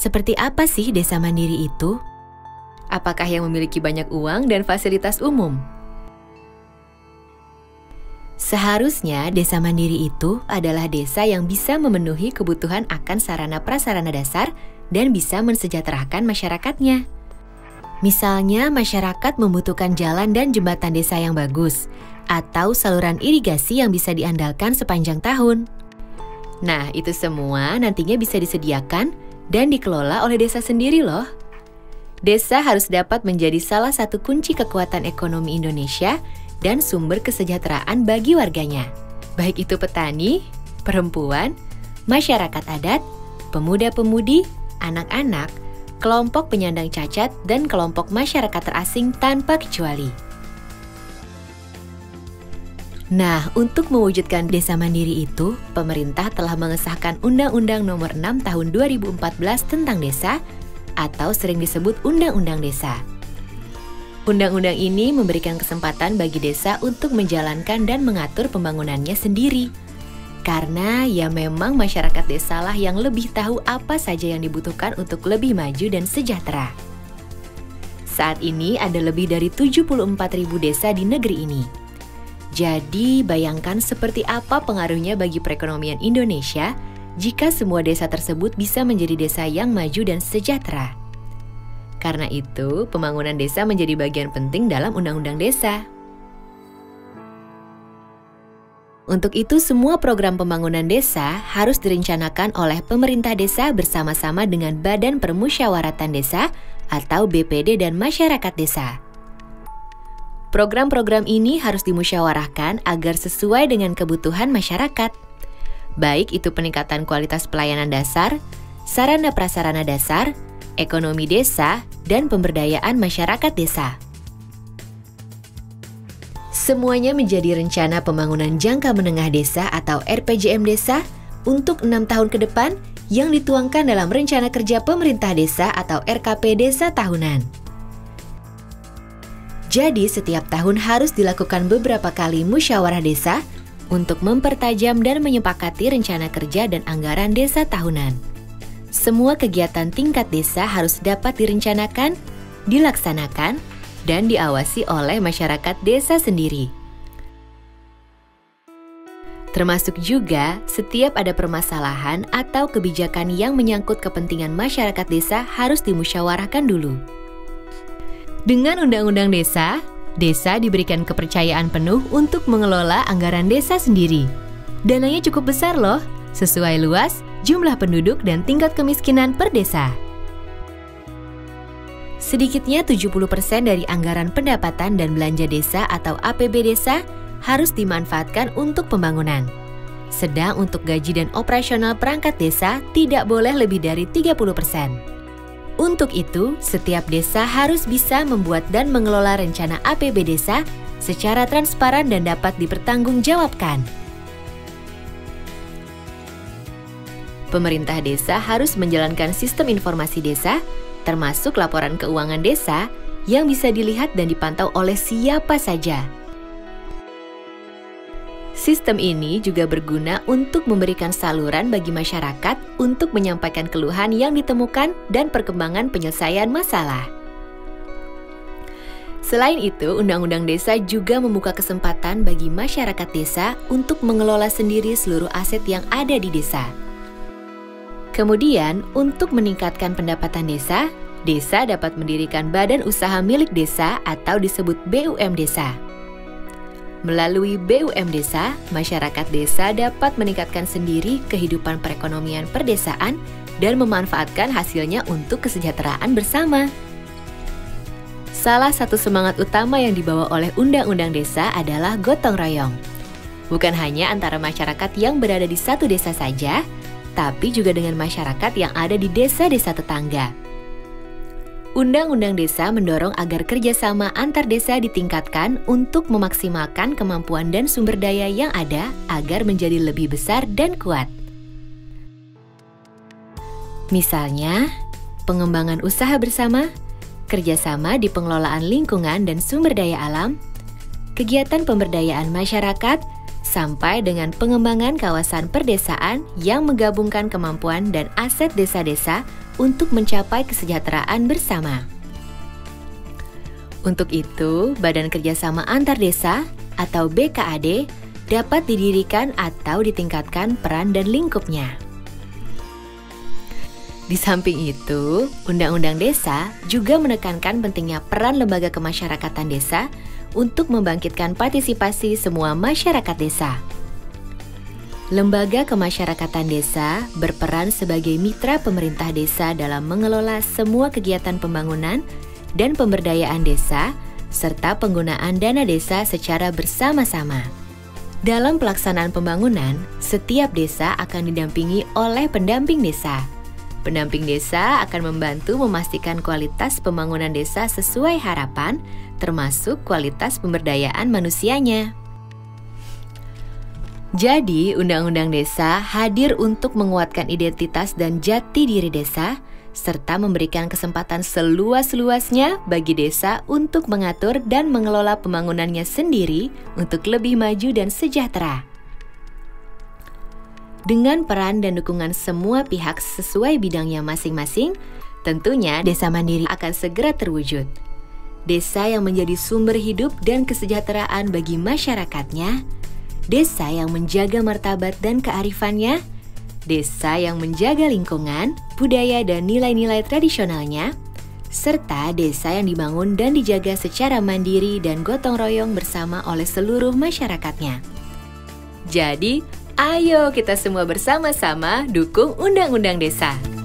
Seperti apa sih desa mandiri itu? Apakah yang memiliki banyak uang dan fasilitas umum? Seharusnya desa mandiri itu adalah desa yang bisa memenuhi kebutuhan akan sarana prasarana dasar dan bisa mensejahterakan masyarakatnya. Misalnya masyarakat membutuhkan jalan dan jembatan desa yang bagus, atau saluran irigasi yang bisa diandalkan sepanjang tahun. Nah, itu semua nantinya bisa disediakan dan dikelola oleh desa sendiri loh. Desa harus dapat menjadi salah satu kunci kekuatan ekonomi Indonesia dan sumber kesejahteraan bagi warganya. Baik itu petani, perempuan, masyarakat adat, pemuda-pemudi, anak-anak, kelompok penyandang cacat, dan kelompok masyarakat terasing tanpa kecuali. Nah, untuk mewujudkan desa mandiri itu, pemerintah telah mengesahkan Undang-Undang Nomor 6 Tahun 2014 tentang Desa, atau sering disebut Undang-Undang Desa. Undang-undang ini memberikan kesempatan bagi desa untuk menjalankan dan mengatur pembangunannya sendiri. Karena ya memang masyarakat desalah yang lebih tahu apa saja yang dibutuhkan untuk lebih maju dan sejahtera. Saat ini ada lebih dari 74.000 desa di negeri ini. Jadi bayangkan seperti apa pengaruhnya bagi perekonomian Indonesia jika semua desa tersebut bisa menjadi desa yang maju dan sejahtera. Karena itu, pembangunan desa menjadi bagian penting dalam Undang-Undang Desa. Untuk itu, semua program pembangunan desa harus direncanakan oleh pemerintah desa bersama-sama dengan Badan Permusyawaratan Desa atau BPD dan masyarakat desa. Program-program ini harus dimusyawarahkan agar sesuai dengan kebutuhan masyarakat. Baik itu peningkatan kualitas pelayanan dasar, sarana prasarana dasar, ekonomi desa, dan pemberdayaan masyarakat desa. Semuanya menjadi rencana pembangunan jangka menengah desa atau RPJM desa untuk 6 tahun ke depan yang dituangkan dalam Rencana Kerja Pemerintah Desa atau RKP Desa Tahunan. Jadi setiap tahun harus dilakukan beberapa kali musyawarah desa untuk mempertajam dan menyepakati rencana kerja dan anggaran desa tahunan. Semua kegiatan tingkat desa harus dapat direncanakan, dilaksanakan, dan diawasi oleh masyarakat desa sendiri. Termasuk juga setiap ada permasalahan atau kebijakan yang menyangkut kepentingan masyarakat desa harus dimusyawarahkan dulu. Dengan Undang-Undang Desa, desa diberikan kepercayaan penuh untuk mengelola anggaran desa sendiri. Dananya cukup besar loh, sesuai luas, jumlah penduduk, dan tingkat kemiskinan per desa. Sedikitnya 70% dari anggaran pendapatan dan belanja desa atau APB desa harus dimanfaatkan untuk pembangunan. Sedang untuk gaji dan operasional perangkat desa tidak boleh lebih dari 30%. Untuk itu, setiap desa harus bisa membuat dan mengelola rencana APB desa secara transparan dan dapat dipertanggungjawabkan. Pemerintah desa harus menjalankan sistem informasi desa, termasuk laporan keuangan desa yang bisa dilihat dan dipantau oleh siapa saja. Sistem ini juga berguna untuk memberikan saluran bagi masyarakat untuk menyampaikan keluhan yang ditemukan dan perkembangan penyelesaian masalah. Selain itu, Undang-Undang Desa juga membuka kesempatan bagi masyarakat desa untuk mengelola sendiri seluruh aset yang ada di desa. Kemudian, untuk meningkatkan pendapatan desa, desa dapat mendirikan badan usaha milik desa atau disebut BUM desa. Melalui BUM desa, masyarakat desa dapat meningkatkan sendiri kehidupan perekonomian perdesaan dan memanfaatkan hasilnya untuk kesejahteraan bersama. Salah satu semangat utama yang dibawa oleh Undang-Undang Desa adalah gotong royong. Bukan hanya antara masyarakat yang berada di satu desa saja, tapi juga dengan masyarakat yang ada di desa-desa tetangga. Undang-Undang Desa mendorong agar kerjasama antar desa ditingkatkan untuk memaksimalkan kemampuan dan sumber daya yang ada agar menjadi lebih besar dan kuat. Misalnya, pengembangan usaha bersama, kerjasama di pengelolaan lingkungan dan sumber daya alam, kegiatan pemberdayaan masyarakat, sampai dengan pengembangan kawasan perdesaan yang menggabungkan kemampuan dan aset desa-desa untuk mencapai kesejahteraan bersama. Untuk itu, Badan Kerjasama Antar Desa atau BKAD dapat didirikan atau ditingkatkan peran dan lingkupnya. Di samping itu, Undang-Undang Desa juga menekankan pentingnya peran lembaga kemasyarakatan desa untuk membangkitkan partisipasi semua masyarakat desa. Lembaga kemasyarakatan desa berperan sebagai mitra pemerintah desa dalam mengelola semua kegiatan pembangunan dan pemberdayaan desa, serta penggunaan dana desa secara bersama-sama. Dalam pelaksanaan pembangunan, setiap desa akan didampingi oleh pendamping desa. Pendamping desa akan membantu memastikan kualitas pembangunan desa sesuai harapan, termasuk kualitas pemberdayaan manusianya. Jadi, Undang-Undang Desa hadir untuk menguatkan identitas dan jati diri desa, serta memberikan kesempatan seluas-luasnya bagi desa untuk mengatur dan mengelola pembangunannya sendiri untuk lebih maju dan sejahtera. Dengan peran dan dukungan semua pihak sesuai bidangnya masing-masing, tentunya desa mandiri akan segera terwujud. Desa yang menjadi sumber hidup dan kesejahteraan bagi masyarakatnya, desa yang menjaga martabat dan kearifannya, desa yang menjaga lingkungan, budaya dan nilai-nilai tradisionalnya, serta desa yang dibangun dan dijaga secara mandiri dan gotong royong bersama oleh seluruh masyarakatnya. Jadi, ayo kita semua bersama-sama dukung Undang-Undang Desa.